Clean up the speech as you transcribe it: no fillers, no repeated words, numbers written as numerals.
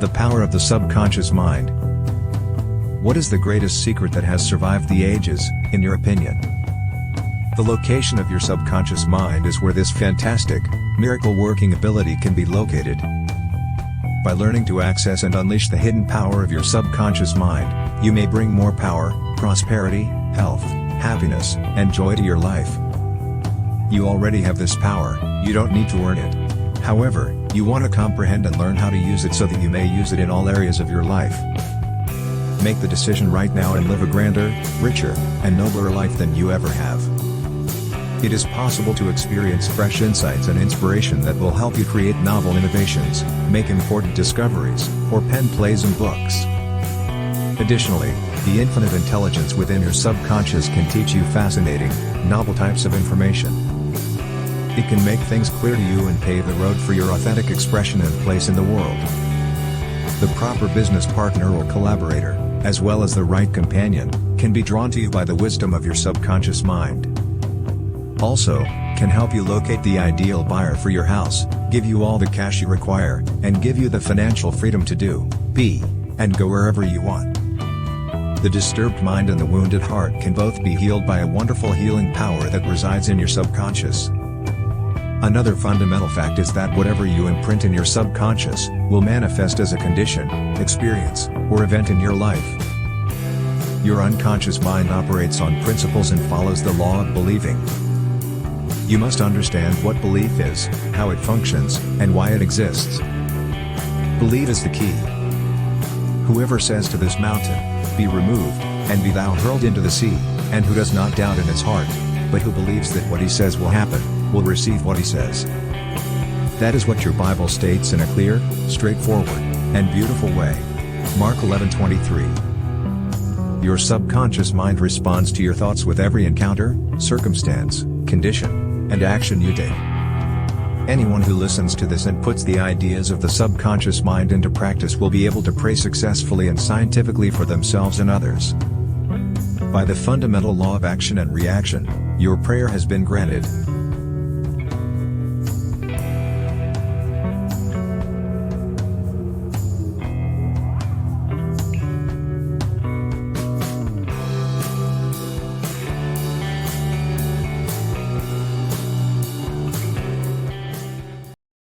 The power of the subconscious mind. What is the greatest secret that has survived the ages, in your opinion? The location of your subconscious mind is where this fantastic, miracle-working ability can be located. By learning to access and unleash the hidden power of your subconscious mind, you may bring more power, prosperity, health, happiness, and joy to your life. You already have this power, you don't need to earn it. However, you want to comprehend and learn how to use it so that you may use it in all areas of your life. Make the decision right now and live a grander, richer, and nobler life than you ever have. It is possible to experience fresh insights and inspiration that will help you create novel innovations, make important discoveries, or pen plays and books. Additionally, the infinite intelligence within your subconscious can teach you fascinating, novel types of information. It can make things clear to you and pave the road for your authentic expression and place in the world. The proper business partner or collaborator, as well as the right companion, can be drawn to you by the wisdom of your subconscious mind. Also, can help you locate the ideal buyer for your house, give you all the cash you require, and give you the financial freedom to do, be, and go wherever you want. The disturbed mind and the wounded heart can both be healed by a wonderful healing power that resides in your subconscious. Another fundamental fact is that whatever you imprint in your subconscious, will manifest as a condition, experience, or event in your life. Your unconscious mind operates on principles and follows the law of believing. You must understand what belief is, how it functions, and why it exists. Believe is the key. Whoever says to this mountain, "Be removed, and be thou hurled into the sea," and who does not doubt in his heart, but who believes that what he says will happen, will receive what he says. That is what your Bible states in a clear, straightforward, and beautiful way. Mark 11:23. Your subconscious mind responds to your thoughts with every encounter, circumstance, condition, and action you take. Anyone who listens to this and puts the ideas of the subconscious mind into practice will be able to pray successfully and scientifically for themselves and others. By the fundamental law of action and reaction, your prayer has been granted,